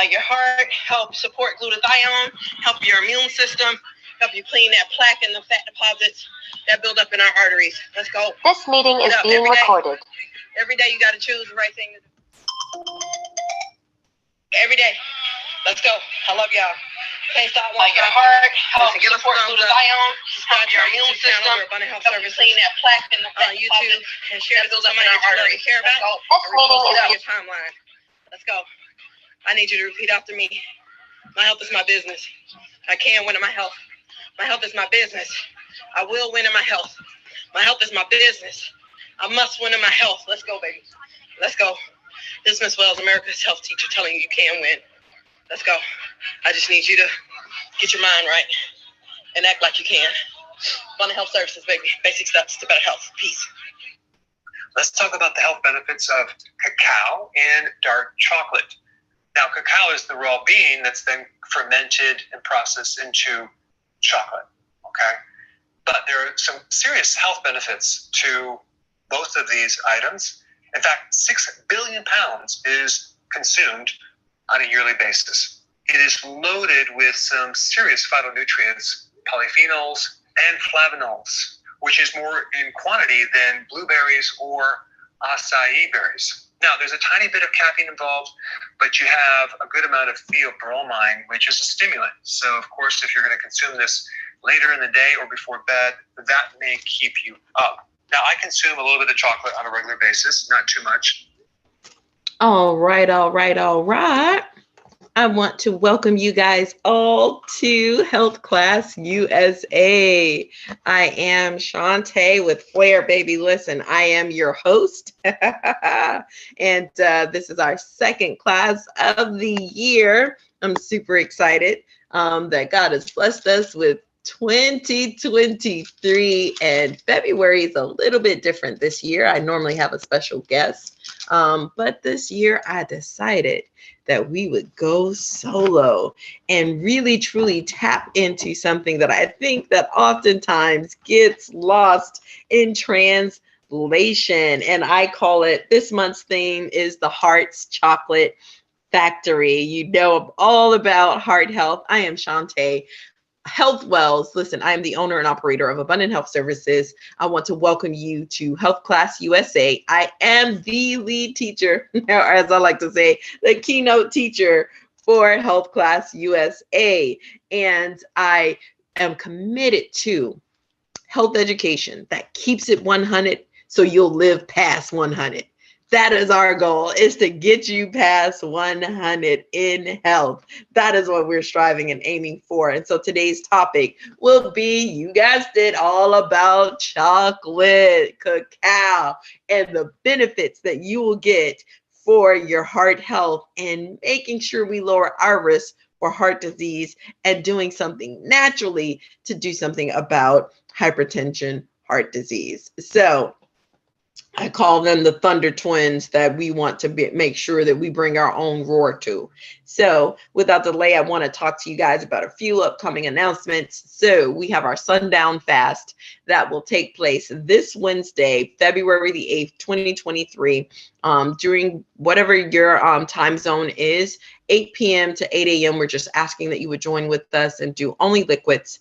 your heart, help support glutathione, help your immune system, help you clean that plaque and the fat deposits that build up in our arteries. Let's go. This meeting is being recorded. Every day you got to choose the right thing. Every day. Let's go. I love y'all. Can't stop. Your heart, help support glutathione, help your immune system, help you clean that plaque and the fat YouTube, and share this with somebody that you really care about. This meeting is on your timeline. Let's go. I need you to repeat after me. My health is my business. I can win in my health. My health is my business. I will win in my health. My health is my business. I must win in my health. Let's go, baby. Let's go. This is Miss Wells, America's health teacher, telling you you can win. Let's go. I just need you to get your mind right and act like you can. Abundant Health Services, baby. Basic steps to better health. Peace. Let's talk about the health benefits of cacao and dark chocolate. Now, cacao is the raw bean that's then fermented and processed into chocolate, okay? But there are some serious health benefits to both of these items. In fact, 6 billion pounds is consumed on a yearly basis. It is loaded with some serious phytonutrients, polyphenols, and flavonols, which is more in quantity than blueberries or acai berries. Now, there's a tiny bit of caffeine involved, but you have a good amount of theobromine, which is a stimulant. So, of course, if you're going to consume this later in the day or before bed, that may keep you up. Now, I consume a little bit of chocolate on a regular basis, not too much. All right. I want to welcome you guys all to Health Class USA. I am Shantae with Flair, baby. Listen, I am your host. And this is our second class of the year. I'm super excited that God has blessed us with 2023, and February is a little bit different this year. I normally have a special guest, but this year I decided that we would go solo and really truly tap into something that I think that oftentimes gets lost in translation. And I call it, this month's theme is the Heart's Chocolate Factory. You know all about heart health. I am Shantae Health Wells. Listen, I am the owner and operator of Abundant Health Services. I want to welcome you to Health Class USA. I am the lead teacher, or as I like to say, the keynote teacher for Health Class USA. And I am committed to health education that keeps it 100 so you'll live past 100. That is our goal, is to get you past 100 in health. That is what we're striving and aiming for. And so today's topic will be, you guessed it, all about chocolate, cacao, and the benefits that you will get for your heart health and making sure we lower our risk for heart disease and doing something naturally to do something about hypertension, heart disease. So I call them the Thunder Twins that we want to make sure that we bring our own roar to. So without delay, I want to talk to you guys about a few upcoming announcements. So we have our Sundown Fast that will take place this Wednesday, February the 8th, 2023, during whatever your time zone is, 8 p.m. to 8 a.m. We're just asking that you would join with us and do only liquids,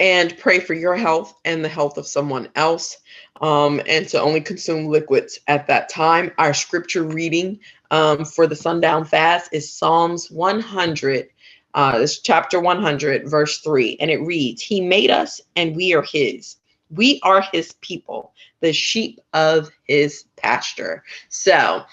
and pray for your health and the health of someone else, and to only consume liquids at that time. Our scripture reading for the Sundown Fast is Psalms 100, it's chapter 100, verse 3, and it reads, "He made us and we are his. We are his people, the sheep of his pasture." So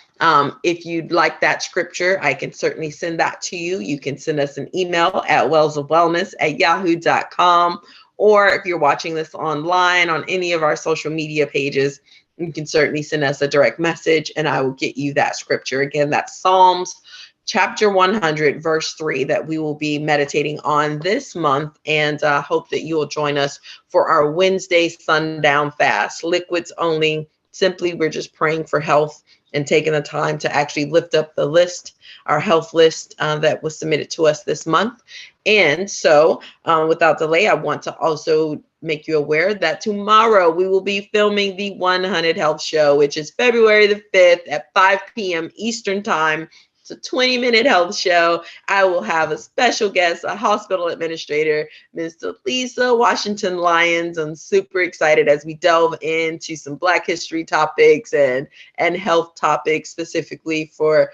if you'd like that scripture, I can certainly send that to you. You can send us an email at wellsofwellness@yahoo.com. Or if you're watching this online on any of our social media pages, you can certainly send us a direct message and I will get you that scripture. Again, that's Psalms chapter 100, verse 3, that we will be meditating on this month. And I hope that you will join us for our Wednesday Sundown Fast. Liquids only. Simply, we're just praying for health and taking the time to actually lift up the list, our health list that was submitted to us this month. And so without delay, I want to also make you aware that tomorrow we will be filming the 100 Health Show, which is February the 5th at 5 p.m. Eastern Time. It's a 20-minute health show. I will have a special guest, a hospital administrator, Mr. Lisa Washington Lyons. I'm super excited as we delve into some Black history topics and health topics specifically for,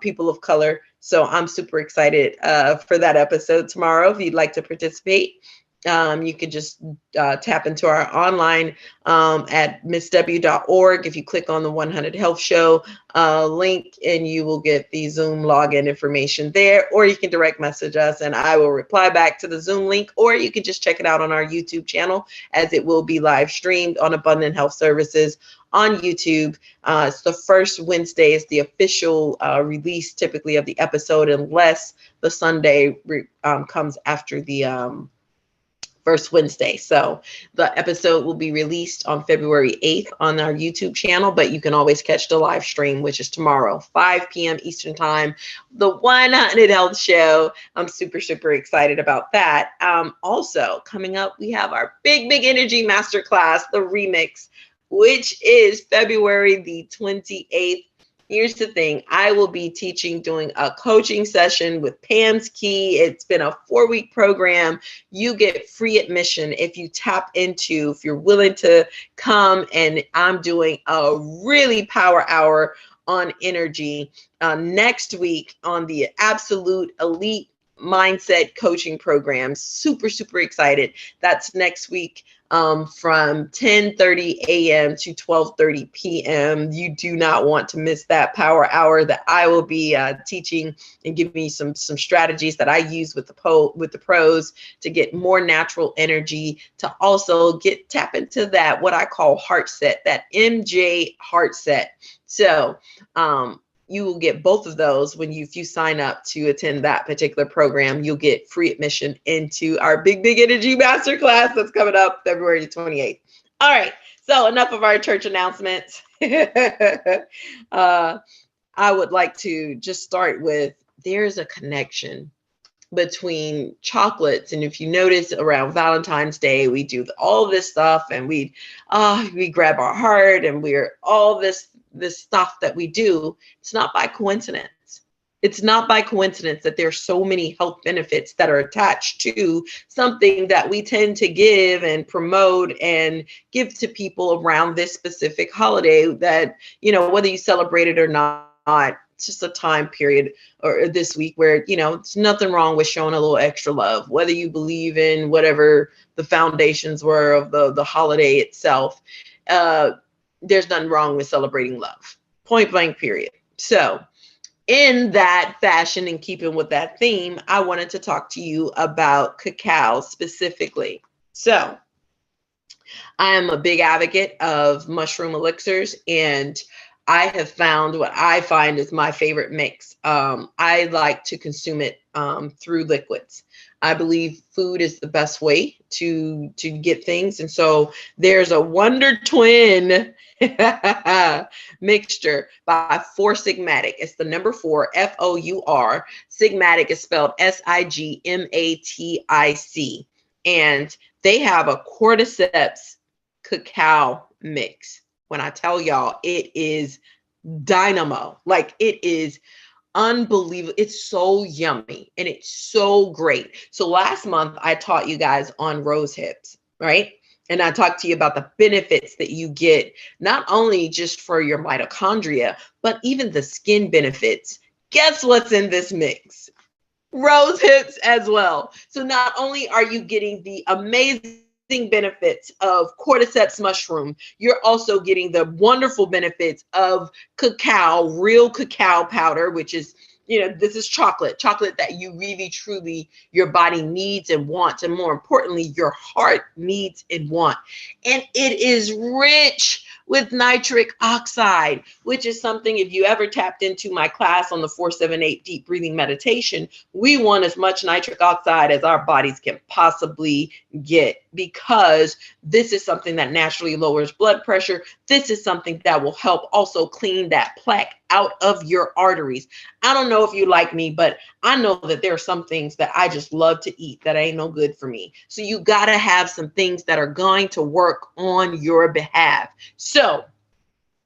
people of color. So I'm super excited for that episode tomorrow. If you'd like to participate, you can just tap into our online at missw.org. If you click on the 100 Health Show link, and you will get the Zoom login information there, or you can direct message us and I will reply back to the Zoom link, or you can just check it out on our YouTube channel, as it will be live streamed on Abundant Health Services on YouTube. It's the first Wednesday is the official release typically of the episode, unless the Sunday comes after the first Wednesday. So the episode will be released on February 8th on our YouTube channel, but you can always catch the live stream, which is tomorrow, 5 p.m. Eastern Time, the 100 Health Show. I'm super, super excited about that. Also coming up, we have our Big Energy Masterclass, the remix, which is February the 28th. Here's the thing. I will be doing a coaching session with Pam's Key. It's been a 4-week program. You get free admission if you're willing to come, and I'm doing a really power hour on energy next week on the Absolute Elite Mindset Coaching Program. Super, super excited. That's next week from 10:30 a.m. to 12:30 p.m. You do not want to miss that power hour that I will be teaching and giving you some strategies that I use with the pros to get more natural energy, to also tap into that what I call heart set, that MJ heart set. So you will get both of those if you sign up to attend that particular program. You'll get free admission into our Big Energy Masterclass that's coming up February 28th. All right, so enough of our church announcements. I would like to just start with, there's a connection between chocolates. And if you notice, around Valentine's Day, we do all this stuff, and we grab our heart, and we're all this stuff that we do. It's not by coincidence. It's not by coincidence that there's so many health benefits that are attached to something that we tend to give and promote and give to people around this specific holiday that, whether you celebrate it or not, it's just a time period or this week where, it's nothing wrong with showing a little extra love, whether you believe in whatever the foundations were of the holiday itself. There's nothing wrong with celebrating love, point blank, period. So in that fashion, and keeping with that theme, I wanted to talk to you about cacao specifically. So I am a big advocate of mushroom elixirs, and I have found what I find is my favorite mix. I like to consume it through liquids. I believe food is the best way to get things. And so there's a Wonder Twin mixture by Four Sigmatic. It's the number 4, FOUR. Sigmatic is spelled SIGMATIC. And they have a cordyceps cacao mix. When I tell y'all, it is dynamo. Like, it is unbelievable. It's so yummy and it's so great. So last month I taught you guys on rose hips, right? And I talked to you about the benefits that you get, not only just for your mitochondria, but even the skin benefits. Guess what's in this mix? Rose hips as well. So not only are you getting the amazing benefits of cordyceps mushroom, you're also getting the wonderful benefits of cacao, real cacao powder, which is, this is chocolate that you really, truly, your body needs and wants. And more importantly, your heart needs and wants. And it is rich with nitric oxide, which is something, if you ever tapped into my class on the 478 deep breathing meditation, we want as much nitric oxide as our bodies can possibly get, because this is something that naturally lowers blood pressure. This is something that will help also clean that plaque out of your arteries. I don't know if you like me, but I know that there are some things that I just love to eat that ain't no good for me. So you got to have some things that are going to work on your behalf. So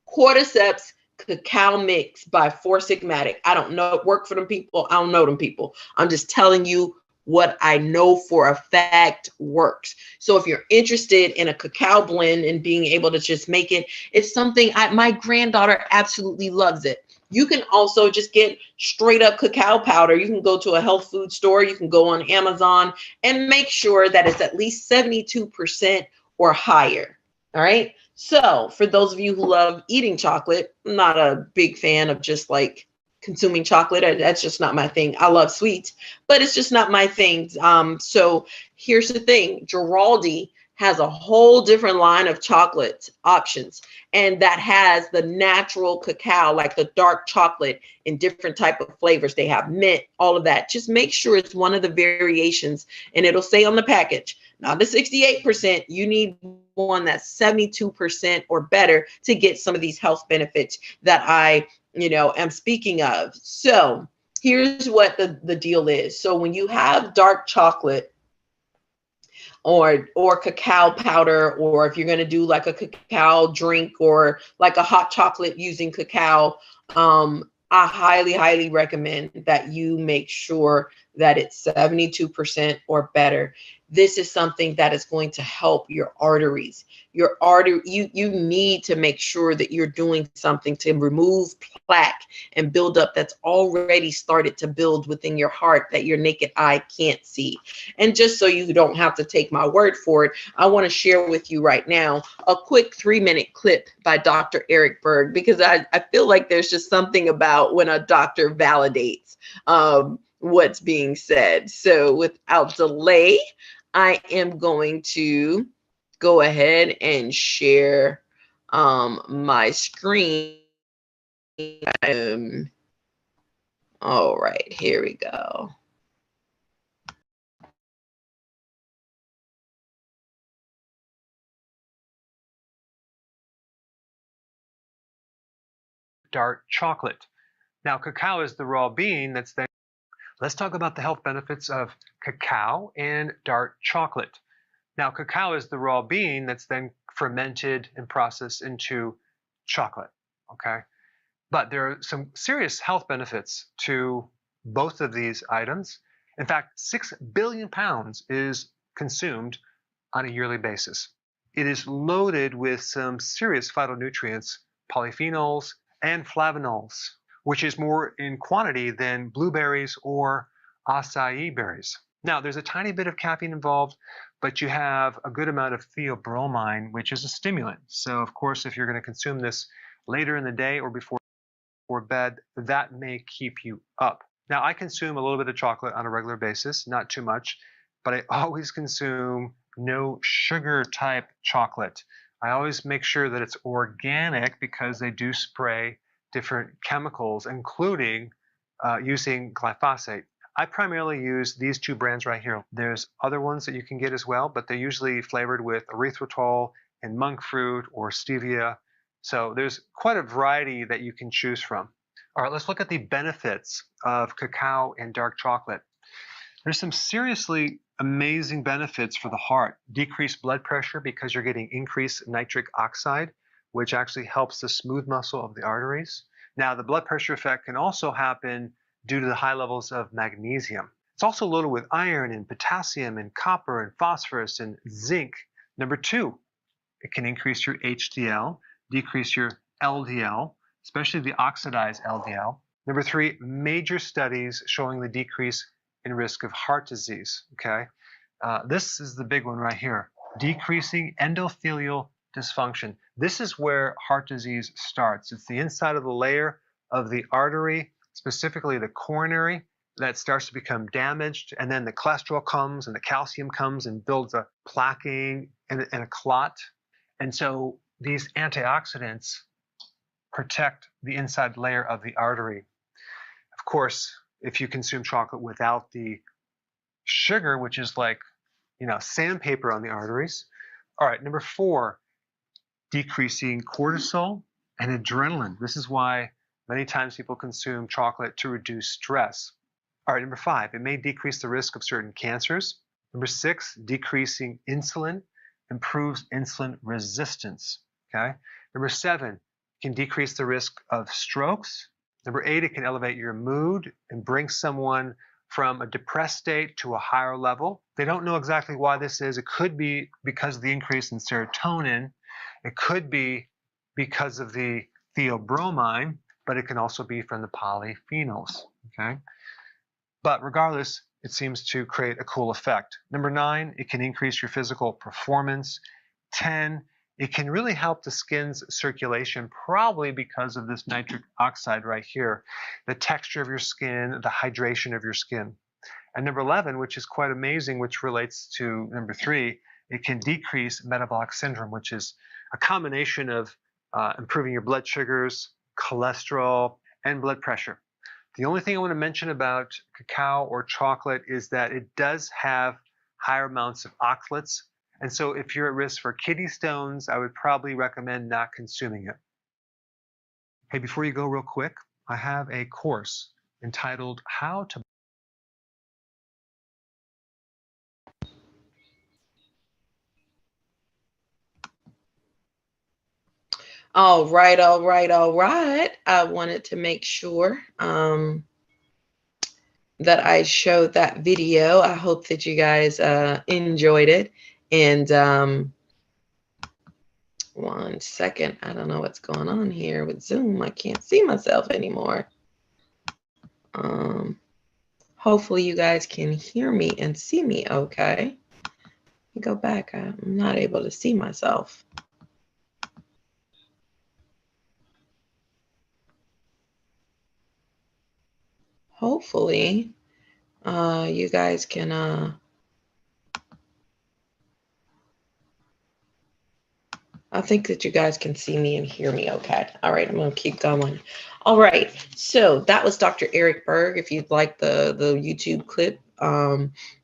Cordyceps Cacao Mix by Four Sigmatic. I don't know, work for them people. I don't know them people. I'm just telling you what I know for a fact works. So if you're interested in a cacao blend and being able to just make it, it's something my granddaughter absolutely loves it. You can also just get straight up cacao powder. You can go to a health food store. You can go on Amazon and make sure that it's at least 72% or higher. All right. So for those of you who love eating chocolate, I'm not a big fan of just like consuming chocolate. That's just not my thing. I love sweets, but it's just not my thing. So here's the thing. Giraldi has a whole different line of chocolate options, and that has the natural cacao, like the dark chocolate in different type of flavors. They have mint, all of that. Just make sure it's one of the variations, and it'll say on the package, not the 68%. You need one that's 72% or better to get some of these health benefits that I am speaking of. So here's what the deal is. So when you have dark chocolate or cacao powder, or if you're going to do like a cacao drink or like a hot chocolate using cacao, I highly recommend that you make sure that it's 72% or better. This is something that is going to help your arteries. You need to make sure that you're doing something to remove plaque and build up that's already started to build within your heart that your naked eye can't see. And just so you don't have to take my word for it, I want to share with you right now a quick 3-minute clip by Dr. Eric Berg, because I feel like there's just something about when a doctor validates what's being said. So without delay, I am going to go ahead and share my screen. All right, here we go. Dark chocolate. Now, cacao is the raw bean that's then. Let's talk about the health benefits of cacao and dark chocolate. Now, cacao is the raw bean that's then fermented and processed into chocolate. Okay. But there are some serious health benefits to both of these items. In fact, 6 billion pounds is consumed on a yearly basis. It is loaded with some serious phytonutrients, polyphenols, and flavonols, which is more in quantity than blueberries or acai berries. Now, there's a tiny bit of caffeine involved, but you have a good amount of theobromine, which is a stimulant. So, of course, if you're going to consume this later in the day or before bed, that may keep you up. Now, I consume a little bit of chocolate on a regular basis, not too much, but I always consume no sugar type chocolate. I always make sure that it's organic because they do spray different chemicals, including using glyphosate. I primarily use these two brands right here. There's other ones that you can get as well, but they're usually flavored with erythritol and monk fruit or stevia. So there's quite a variety that you can choose from. All right, let's look at the benefits of cacao and dark chocolate. There's some seriously amazing benefits for the heart. Decreased blood pressure because you're getting increased nitric oxide, which actually helps the smooth muscle of the arteries. Now, the blood pressure effect can also happen due to the high levels of magnesium. It's also loaded with iron and potassium and copper and phosphorus and zinc. Number 2, it can increase your HDL, decrease your LDL, especially the oxidized LDL. Number 3, major studies showing the decrease in risk of heart disease. Okay, this is the big one right here, decreasing endothelial dysfunction. This is where heart disease starts. It's the inside of the layer of the artery, specifically the coronary, that starts to become damaged, and then the cholesterol comes and the calcium comes and builds a plaquing and a clot. And so these antioxidants protect the inside layer of the artery. Of course, if you consume chocolate without the sugar, which is like, sandpaper on the arteries. All right, number 4, decreasing cortisol and adrenaline. This is why many times people consume chocolate to reduce stress. All right, number 5, it may decrease the risk of certain cancers. Number 6, decreasing insulin improves insulin resistance. Okay. Number 7, it can decrease the risk of strokes. Number 8, it can elevate your mood and bring someone from a depressed state to a higher level. They don't know exactly why this is. It could be because of the increase in serotonin. It could be because of the theobromine, but it can also be from the polyphenols. Okay. But regardless, it seems to create a cool effect. Number 9, it can increase your physical performance. 10, it can really help the skin's circulation, probably because of this nitric oxide right here, the texture of your skin, the hydration of your skin. And number 11, which is quite amazing, which relates to number 3, it can decrease metabolic syndrome, which is a combination of improving your blood sugars, cholesterol, and blood pressure. The only thing I want to mention about cacao or chocolate is that it does have higher amounts of oxalates. And so if you're at risk for kidney stones, I would probably recommend not consuming it. Hey, before you go real quick, I have a course entitled How to All right, all right, all right. I wanted to make sure that I showed that video. I hope that you guys enjoyed it. And 1 second, I don't know what's going on here with Zoom. I can't see myself anymore. Hopefully you guys can hear me and see me okay. Let me go back. I'm not able to see myself. Hopefully you guys can I think that you guys can see me and hear me okay. All right, I'm going to keep going. All right, so that was Dr. Eric Berg. If you'd like the YouTube clip,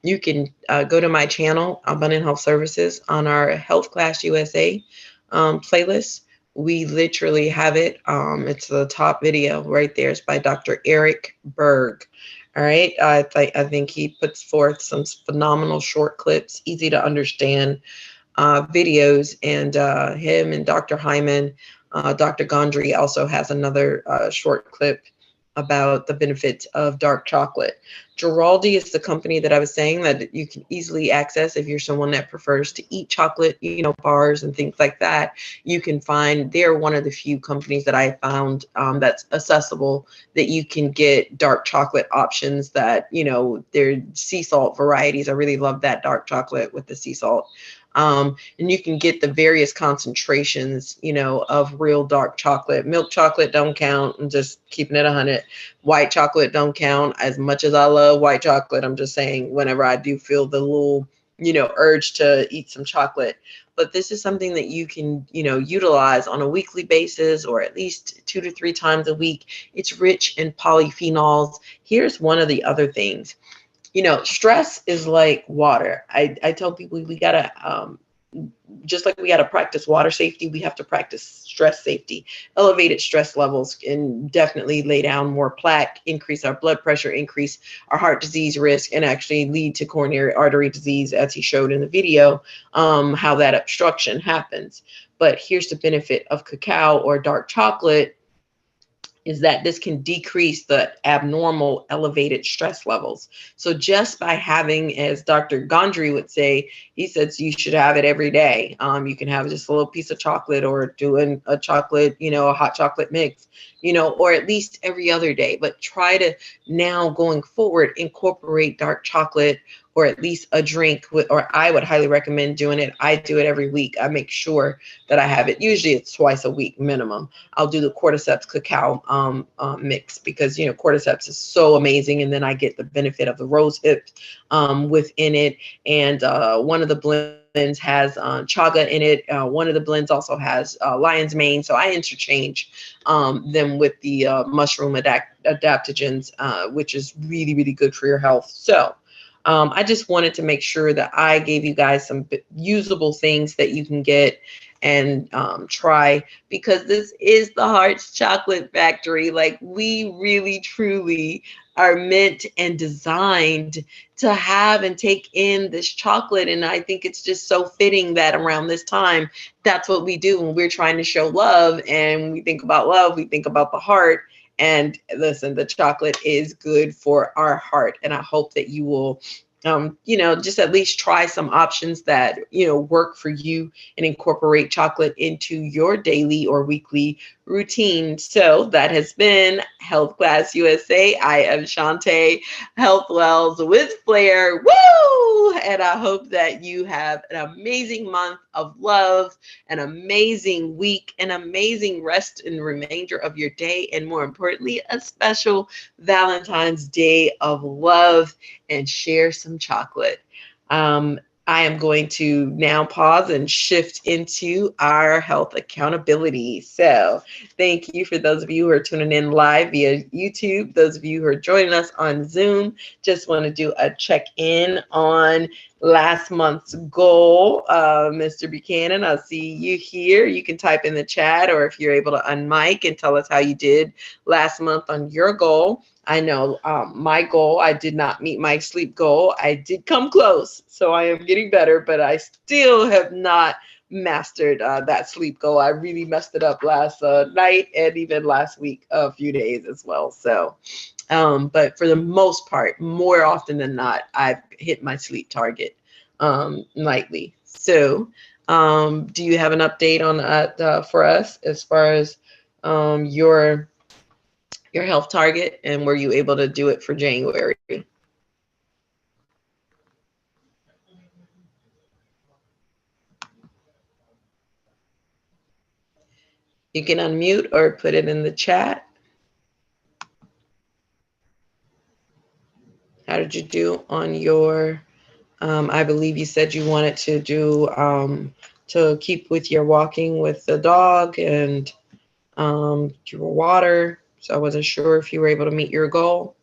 you can go to my channel, Abundant Health Services, on our Health Class USA playlist. We literally have it. It's the top video right there. It's by Dr. Eric Berg. All right, I think he puts forth some phenomenal short clips, easy to understand videos, and him and Dr. Hyman, Dr. Gondry also has another short clip about the benefits of dark chocolate. Giraldi is the company that I was saying that you can easily access if you're someone that prefers to eat chocolate, you know, bars and things like that. You can find, they're one of the few companies that I found that's accessible, that you can get dark chocolate options that, you know, they're sea salt varieties. I really love that dark chocolate with the sea salt. And you can get the various concentrations, you know, of real dark chocolate. Milk chocolate don't count. I'm just keeping it 100. White chocolate don't count. As much as I love white chocolate, I'm just saying whenever I do feel the little, you know, urge to eat some chocolate. But this is something that you can, you know, utilize on a weekly basis or at least 2 to 3 times a week. It's rich in polyphenols. Here's one of the other things. You know, stress is like water. I tell people we gotta, just like we gotta practice water safety, we have to practice stress safety. Elevated stress levels can definitely lay down more plaque, increase our blood pressure, increase our heart disease risk, and actually lead to coronary artery disease, as he showed in the video, how that obstruction happens. But here's the benefit of cacao or dark chocolate, is that this can decrease the abnormal elevated stress levels. So just by having, as Dr. Gondry would say, he says you should have it every day. You can have just a little piece of chocolate or doing a chocolate, you know, a hot chocolate mix, you know, or at least every other day. But try to now going forward incorporate dark chocolate, or at least a drink with, or I would highly recommend doing it. I do it every week. I make sure that I have it. Usually it's twice a week minimum. I'll do the cordyceps cacao mix because, you know, cordyceps is so amazing. And then I get the benefit of the rose hips within it. And one of the blends has chaga in it. One of the blends also has lion's mane. So I interchange them with the mushroom adaptogens, which is really, really good for your health. So I just wanted to make sure that I gave you guys some usable things that you can get and try, because this is the Heart's Chocolate Factory. Like, we really, truly are meant and designed to have and take in this chocolate. And I think it's just so fitting that around this time, that's what we do when we're trying to show love. And when we think about love, we think about the heart. And listen, the chocolate is good for our heart. And I hope that you will, just at least try some options that, work for you and incorporate chocolate into your daily or weekly routine. So that has been Health Class USA. I am Shantae, Health Wells with Flair. Woo! And I hope that you have an amazing month of love, an amazing week, an amazing rest and remainder of your day, and more importantly, a special Valentine's Day of love, and share some chocolate. I am going to now pause and shift into our health accountability. So thank you for those of you who are tuning in live via YouTube, those of you who are joining us on Zoom. Just want to do a check-in on last month's goal. Mr. Buchanan, I see you here. You can type in the chat, or if you're able to unmic and tell us how you did last month on your goal. I know my goal, I did not meet my sleep goal. I did come close, so I am getting better, but I still have not mastered that sleep goal. I really messed it up last night and even last week, a few days as well. So, but for the most part, more often than not, I've hit my sleep target nightly. So, do you have an update on that for us as far as your health target, and were you able to do it for January? You can unmute or put it in the chat. How did you do on your, I believe you said you wanted to do, to keep with your walking with the dog and your water. So I wasn't sure if you were able to meet your goal.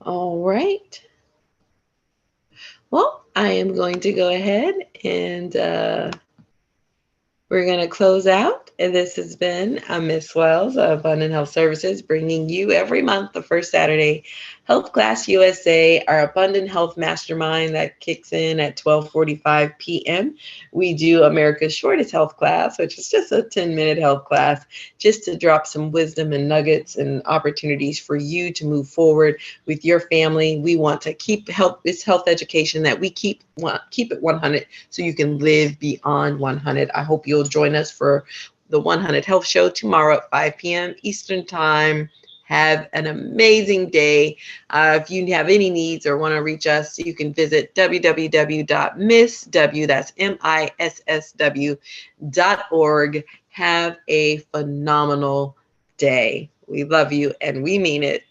All right. Well, I am going to go ahead and we're going to close out. And this has been Miss Wells of Abundant Health Services, bringing you every month, the first Saturday, Health Class USA, our Abundant Health Mastermind that kicks in at 12:45 p.m. We do America's shortest health class, which is just a 10-minute health class, just to drop some wisdom and nuggets and opportunities for you to move forward with your family. We want to keep this health education that we keep it 100 so you can live beyond 100. I hope you'll join us for the 100 Health Show tomorrow at 5 p.m. Eastern Time. Have an amazing day. If you have any needs or want to reach us, you can visit www.missw, that's MISSW.org. Have a phenomenal day. We love you and we mean it.